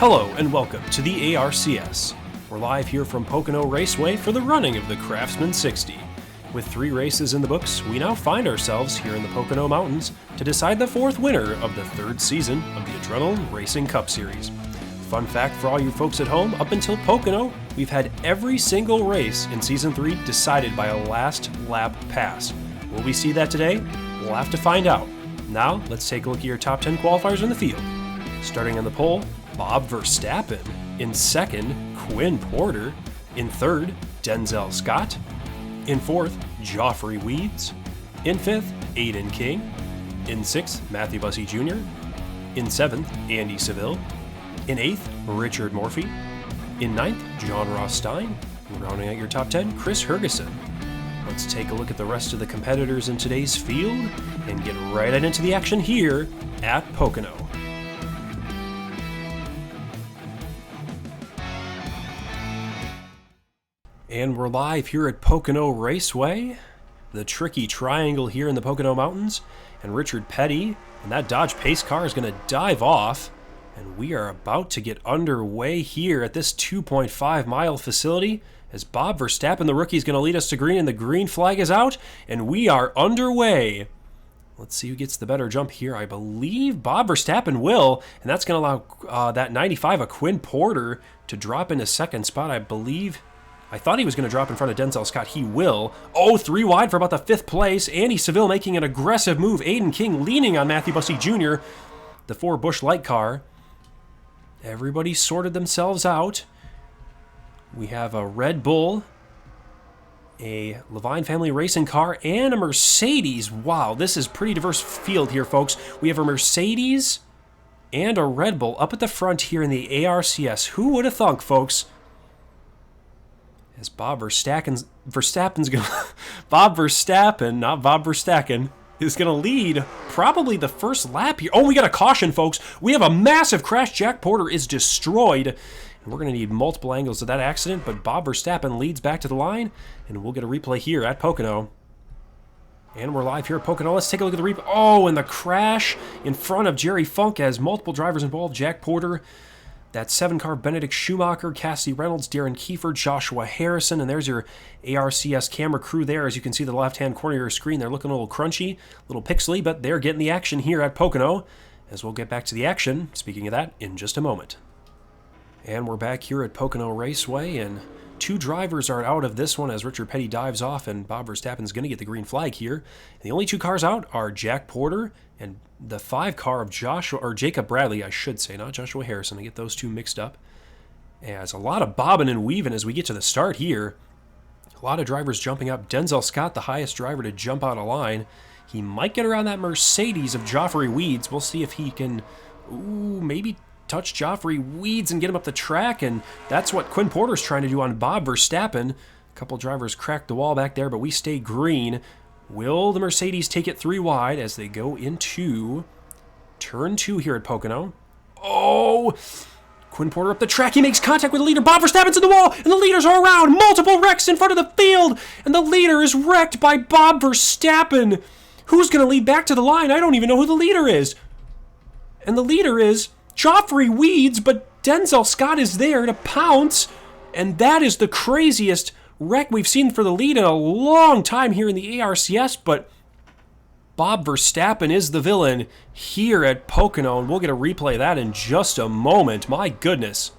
Hello and welcome to the ARCS. We're live here from Pocono Raceway for the running of the Craftsman 60. With 3 races in the books, we now find ourselves here in the Pocono Mountains to decide the 4th winner of the 3rd season of the Adrenaline Racing Cup Series. Fun fact for all you folks at home, up until Pocono, we've had every single race in Season 3 decided by a last lap pass. Will we see that today? We'll have to find out. Now, let's take a look at your top 10 qualifiers in the field. Starting on the pole, Bob Verstappen. In second, Quinn Porter. In third, Denzel Scott. In fourth, Joffrey Weeds. In fifth, Aiden King. In sixth, Matthew Bussey Jr. In seventh, Andy Seville. In eighth, Richard Morphy. In ninth, John Ross Stein. And rounding out your top 10, Chris Hergeson. Let's take a look at the rest of the competitors in today's field and get right into the action here at Pocono. And we're live here at Pocono Raceway, the tricky triangle here in the Pocono Mountains, and Richard Petty and that Dodge pace car is going to dive off, and we are about to get underway here at this 2.5 mile facility as Bob Verstappen, the rookie, is going to lead us to green, and the green flag is out, and we are underway. Let's see who gets the better jump here. I believe Bob Verstappen will, and that's going to allow that 95 of Quinn Porter to drop into second spot, I thought he was going to drop in front of Denzel Scott. He will. Oh, 3 wide for about the 5th place. Andy Seville making an aggressive move. Aiden King leaning on Matthew Bussey Jr. The 4 Busch Light car. Everybody sorted themselves out. We have a Red Bull, a Levine family racing car, and a Mercedes. Wow, this is a pretty diverse field here, folks. We have a Mercedes and a Red Bull up at the front here in the ARCS. Who would have thunk, folks? As Bob Verstappen, not Bob Verstappen, is going to lead probably the first lap here. Oh, we got a caution, folks. We have a massive crash. Jack Porter is destroyed. And we're going to need multiple angles of that accident, but Bob Verstappen leads back to the line, and we'll get a replay here at Pocono. And we're live here at Pocono. Let's take a look at the replay. Oh, and the crash in front of Jerry Funk as multiple drivers involved. Jack Porter, that 7-car Benedict Schumacher, Cassidy Reynolds, Darren Kiefer, Joshua Harrison, and there's your ARCS camera crew there. As you can see the left-hand corner of your screen, they're looking a little crunchy, a little pixely, but they're getting the action here at Pocono, as we'll get back to the action, speaking of that, in just a moment. And we're back here at Pocono Raceway, and 2 drivers are out of this one as Richard Petty dives off, and Bob Verstappen's going to get the green flag here. And the only 2 cars out are Jack Porter and the 5 car of Jacob Bradley, I should say, not Joshua Harrison. I get those 2 mixed up. As a lot of bobbing and weaving as we get to the start here. A lot of drivers jumping up. Denzel Scott, the highest driver to jump out of line. He might get around that Mercedes of Joffrey Weeds. We'll see if he can, maybe touch Joffrey Weeds and get him up the track. And that's what Quinn Porter's trying to do on Bob Verstappen. A couple drivers cracked the wall back there, but we stay green. Will the Mercedes take it 3 wide as they go into turn 2 here at Pocono? Oh! Quinn Porter up the track. He makes contact with the leader. Bob Verstappen's in the wall, and the leaders are around. Multiple wrecks in front of the field, and the leader is wrecked by Bob Verstappen. Who's going to lead back to the line? I don't even know who the leader is. And the leader is Joffrey Weeds, but Denzel Scott is there to pounce, and that is the craziest wreck we've seen for the lead in a long time here in the ARCS, but Bob Verstappen is the villain here at Pocono, and we'll get a replay of that in just a moment. My goodness.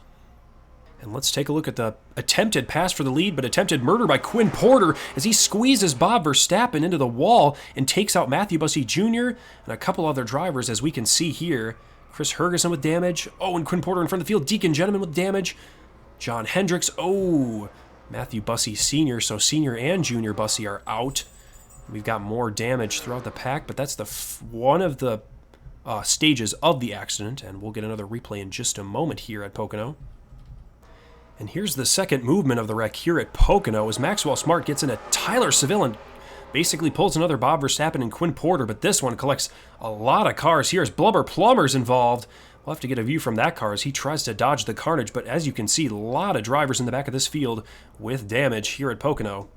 And let's take a look at the attempted pass for the lead, but attempted murder by Quinn Porter as he squeezes Bob Verstappen into the wall and takes out Matthew Bussey Jr. and a couple other drivers, as we can see here. Chris Hergeson with damage. Oh, and Quinn Porter in front of the field. Deacon Gentleman with damage. John Hendricks. Oh, Matthew Bussey Sr., so Senior and Junior Bussey are out. We've got more damage throughout the pack, but that's one of the stages of the accident, and we'll get another replay in just a moment here at Pocono. And here's the second movement of the wreck here at Pocono as Maxwell Smart gets into Tyler Seville and basically pulls another Bob Verstappen and Quinn Porter, but this one collects a lot of cars here as Blubber Plummer's involved. We'll have to get a view from that car as he tries to dodge the carnage, but as you can see, a lot of drivers in the back of this field with damage here at Pocono.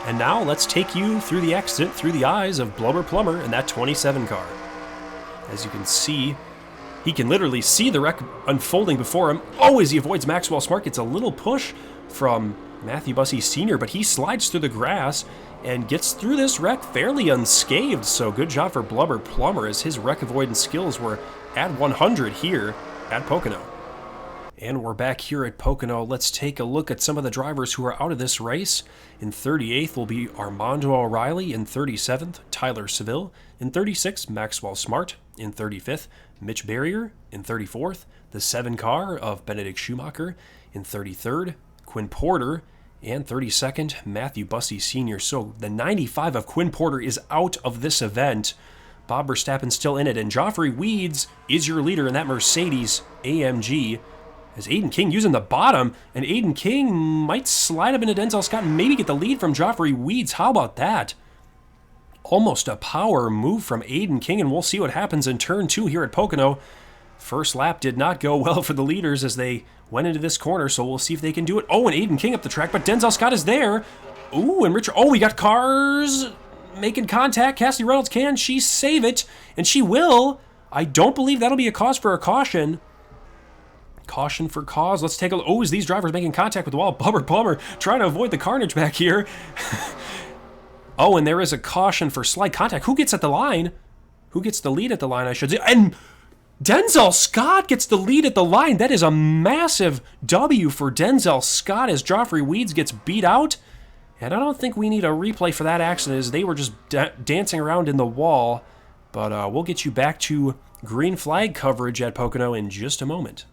And now let's take you through the accident through the eyes of Blubber Plummer and that 27 car. As you can see, He can literally see the wreck unfolding before him. Oh, as he avoids Maxwell Smart, gets a little push from Matthew Bussey Sr., but he slides through the grass and gets through this wreck fairly unscathed. So good job for Blubber Plumber, as his wreck avoidance skills were at 100 here at Pocono. And we're back here at Pocono. Let's take a look at some of the drivers who are out of this race. In 38th will be Armando O'Reilly. In 37th, Tyler Seville. In 36th, Maxwell Smart. In 35th, Mitch Barrier. In 34th, the 7 car of Benedict Schumacher. In 33rd, Quinn Porter. And 32nd, Matthew Bussey Sr. So the 95 of Quinn Porter is out of this event. Bob Verstappen's still in it, and Joffrey Weeds is your leader in that Mercedes AMG. As Aiden King using the bottom, and Aiden King might slide up into Denzel Scott and maybe get the lead from Joffrey Weeds. How about that? Almost a power move from Aiden King, and we'll see what happens in turn 2 here at Pocono. First lap did not go well for the leaders as they went into this corner, so we'll see if they can do it. Oh, and Aiden King up the track, but Denzel Scott is there. Ooh, and Richard, oh, we got cars making contact. Cassidy Reynolds, can she save it? And she will. I don't believe that'll be a cause for a caution. Caution for cause. Let's take a look. Oh, is these drivers making contact with the wall? Bummer Plumber trying to avoid the carnage back here. Oh, and there is a caution for slight contact. Who gets at the line? Who gets the lead at the line, I should say? And Denzel Scott gets the lead at the line. That is a massive W for Denzel Scott as Joffrey Weeds gets beat out. And I don't think we need a replay for that accident, as they were just dancing around in the wall. But we'll get you back to green flag coverage at Pocono in just a moment.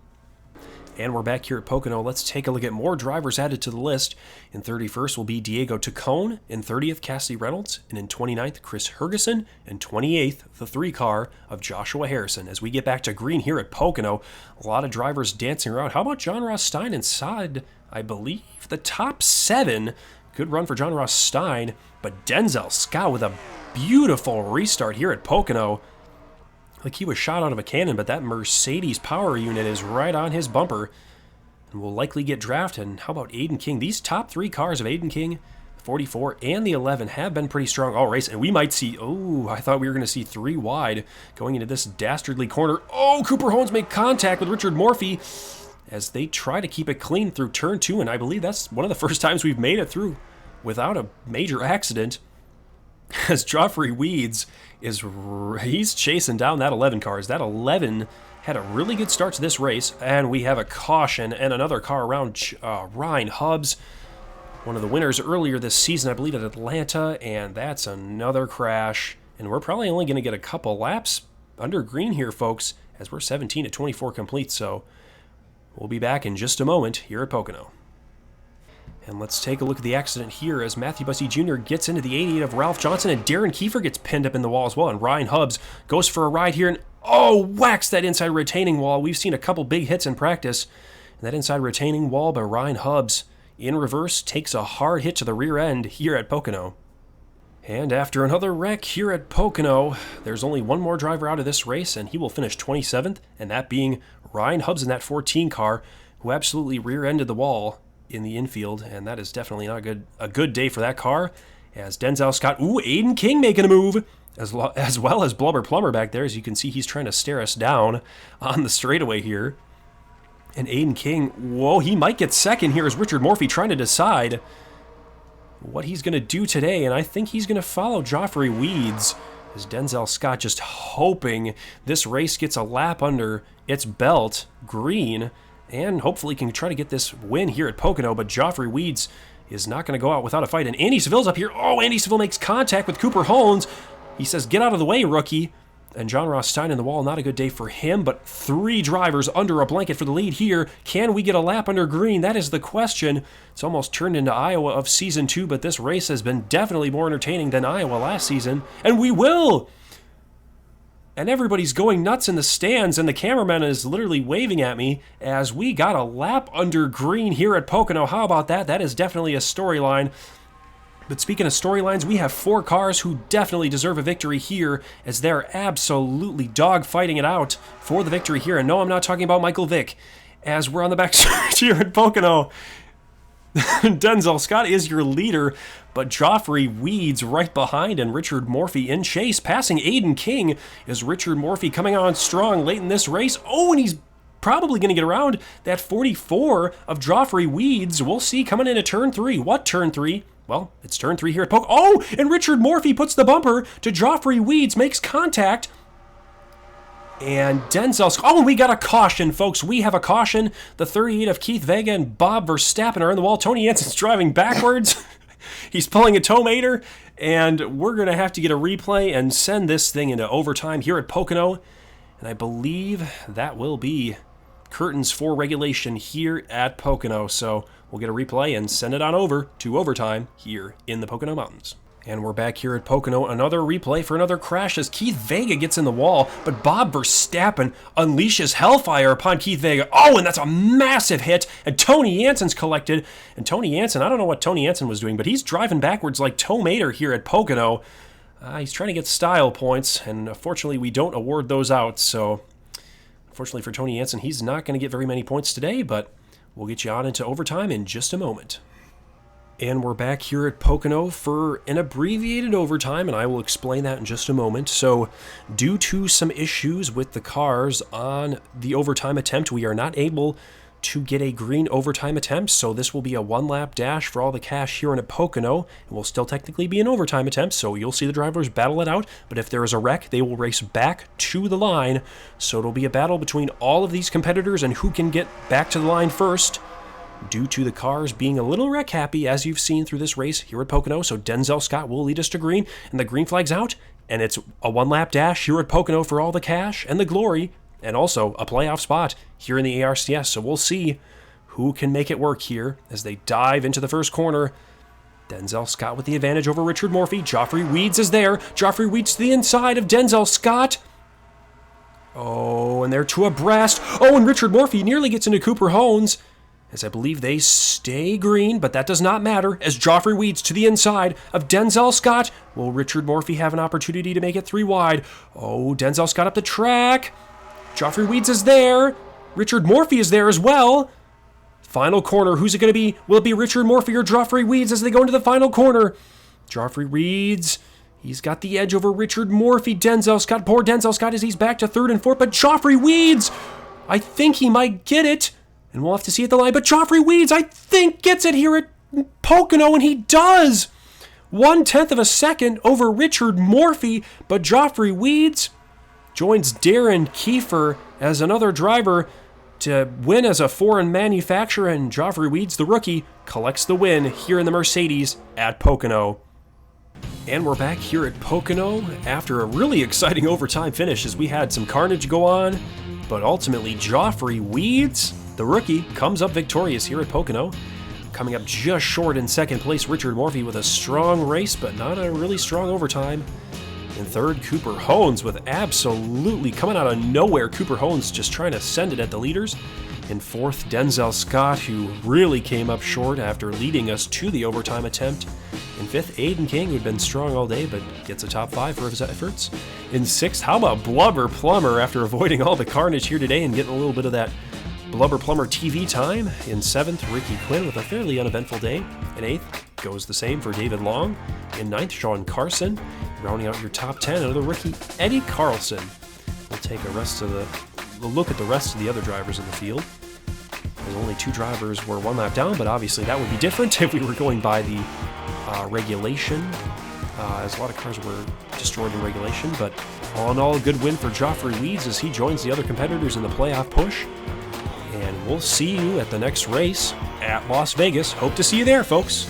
And we're back here at Pocono. Let's take a look at more drivers added to the list. In 31st will be Diego Tacone. In 30th, Cassidy Reynolds. And in 29th, Chris Hergeson. And 28th, the 3 car of Joshua Harrison. As we get back to green here at Pocono, a lot of drivers dancing around. How about John Ross Stein inside, I believe, the top 7? Good run for John Ross Stein. But Denzel Scott with a beautiful restart here at Pocono. Like he was shot out of a cannon, but that Mercedes power unit is right on his bumper and will likely get drafted. And how about Aiden King? These top 3 cars of Aiden King, the 44 and the 11, have been pretty strong all race. And we might see, oh, I thought we were going to see 3 wide going into this dastardly corner. Oh, Cooper Holmes made contact with Richard Morphy as they try to keep it clean through turn 2. And I believe that's one of the first times we've made it through without a major accident. As Joffrey Weeds he's chasing down that 11 cars. That 11 had a really good start to this race, and we have a caution and another car around Ryan Hubbs, one of the winners earlier this season, I believe, at Atlanta, and that's another crash. And we're probably only going to get a couple laps under green here, folks, as we're 17 to 24 complete, so we'll be back in just a moment here at Pocono. And let's take a look at the accident here as Matthew Bussey Jr. gets into the 88 of Ralph Johnson, and Darren Kiefer gets pinned up in the wall as well. And Ryan Hubbs goes for a ride here and, oh, whacks that inside retaining wall. We've seen a couple big hits in practice. And that inside retaining wall by Ryan Hubbs in reverse takes a hard hit to the rear end here at Pocono. And after another wreck here at Pocono, there's only one more driver out of this race, and he will finish 27th, and that being Ryan Hubbs in that 14 car, who absolutely rear-ended the wall in the infield, and that is definitely not a good day for that car. As Denzel Scott, ooh, Aiden King making a move, as well as Blubber Plumber back there. As you can see, he's trying to stare us down on the straightaway here. And Aiden King, whoa, he might get second here as Richard Morphy trying to decide what he's going to do today, and I think he's going to follow Joffrey Weeds, as Denzel Scott just hoping this race gets a lap under its belt, green, and hopefully can try to get this win here at Pocono. But Joffrey Weeds is not going to go out without a fight. And Andy Seville's up here. Oh, Andy Seville makes contact with Cooper Holmes. He says, get out of the way, rookie. And John Ross Stein in the wall, not a good day for him, but 3 drivers under a blanket for the lead here. Can we get a lap under green? That is the question. It's almost turned into Iowa of Season 2, but this race has been definitely more entertaining than Iowa last season. And we will! And everybody's going nuts in the stands, and the cameraman is literally waving at me as we got a lap under green here at Pocono. How about that? That is definitely a storyline. But speaking of storylines, we have 4 cars who definitely deserve a victory here, as they're absolutely dog-fighting it out for the victory here. And no, I'm not talking about Michael Vick, as we're on the back stretch here at Pocono. Denzel Scott is your leader, but Joffrey Weeds right behind, and Richard Morphy in chase. Passing Aiden King is Richard Morphy coming on strong late in this race. Oh, and he's probably going to get around that 44 of Joffrey Weeds. We'll see coming into turn 3. What turn 3? Well, it's turn 3 here at Pocono. Oh, and Richard Morphy puts the bumper to Joffrey Weeds, makes contact. And Denzel... Oh, and we got a caution, folks. We have a caution. The 38 of Keith Vega and Bob Verstappen are in the wall. Tony Jensen's driving backwards. He's pulling a tow-mater. And we're going to have to get a replay and send this thing into overtime here at Pocono. And I believe that will be curtains for regulation here at Pocono. So we'll get a replay and send it on over to overtime here in the Pocono Mountains. And we're back here at Pocono, another replay for another crash as Keith Vega gets in the wall, but Bob Verstappen unleashes hellfire upon Keith Vega. Oh, and that's a massive hit, and Tony Jensen's collected. And Tony Jensen, I don't know what Tony Jensen was doing, but he's driving backwards like tow-mater here at Pocono. He's trying to get style points, and unfortunately we don't award those out, so unfortunately for Tony Jensen, he's not going to get very many points today, but we'll get you on into overtime in just a moment. And we're back here at Pocono for an abbreviated overtime, and I will explain that in just a moment. So, due to some issues with the cars on the overtime attempt, we are not able to get a green overtime attempt, so this will be a one-lap dash for all the cash here in Pocono. It will still technically be an overtime attempt, so you'll see the drivers battle it out, but if there is a wreck, they will race back to the line. So it'll be a battle between all of these competitors and who can get back to the line first, due to the cars being a little wreck happy, as you've seen through this race here at Pocono. So Denzel Scott will lead us to green, and the green flag's out, and it's a one-lap dash here at Pocono for all the cash and the glory, and also a playoff spot here in the ARCS. So we'll see who can make it work here as they dive into the first corner. Denzel Scott with the advantage over Richard Morphy. Joffrey Weeds is there. Joffrey Weeds to the inside of Denzel Scott. Oh, and they're two abreast. Oh, and Richard Morphy nearly gets into Cooper Hones, as I believe they stay green, but that does not matter, as Joffrey Weeds to the inside of Denzel Scott. Will Richard Morphy have an opportunity to make it 3 wide? Oh, Denzel Scott up the track. Joffrey Weeds is there. Richard Morphy is there as well. Final corner, who's it going to be? Will it be Richard Morphy or Joffrey Weeds as they go into the final corner? Joffrey Weeds, he's got the edge over Richard Morphy. Denzel Scott, poor Denzel Scott, as he's back to 3rd and 4th, but Joffrey Weeds, I think he might get it. And we'll have to see at the line. But Joffrey Weeds, I think, gets it here at Pocono, and he does. 1/10 of a second over Richard Morphy. But Joffrey Weeds joins Darren Kiefer as another driver to win as a foreign manufacturer. And Joffrey Weeds, the rookie, collects the win here in the Mercedes at Pocono. And we're back here at Pocono after a really exciting overtime finish, as we had some carnage go on. But ultimately, Joffrey Weeds, the rookie, comes up victorious here at Pocono. Coming up just short in 2nd place, Richard Morphy with a strong race, but not a really strong overtime. In 3rd, Cooper Hones with absolutely coming out of nowhere. Cooper Hones just trying to send it at the leaders. In 4th, Denzel Scott, who really came up short after leading us to the overtime attempt. In 5th, Aiden King, who'd been strong all day, but gets a top 5 for his efforts. In 6th, how about Blubber Plumber, after avoiding all the carnage here today and getting a little bit of that Blubber Plumber TV time. In 7th, Ricky Quinn with a fairly uneventful day. In 8th, goes the same for David Long. In 9th, Sean Carson. Rounding out your top 10, another rookie, Eddie Carlson. We'll take a look at the rest of the other drivers in the field. There's only 2 drivers were 1 lap down, but obviously that would be different if we were going by the regulation, as a lot of cars were destroyed in regulation. But all in all, a good win for Joffrey Weeds as he joins the other competitors in the playoff push. And we'll see you at the next race at Las Vegas. Hope to see you there, folks.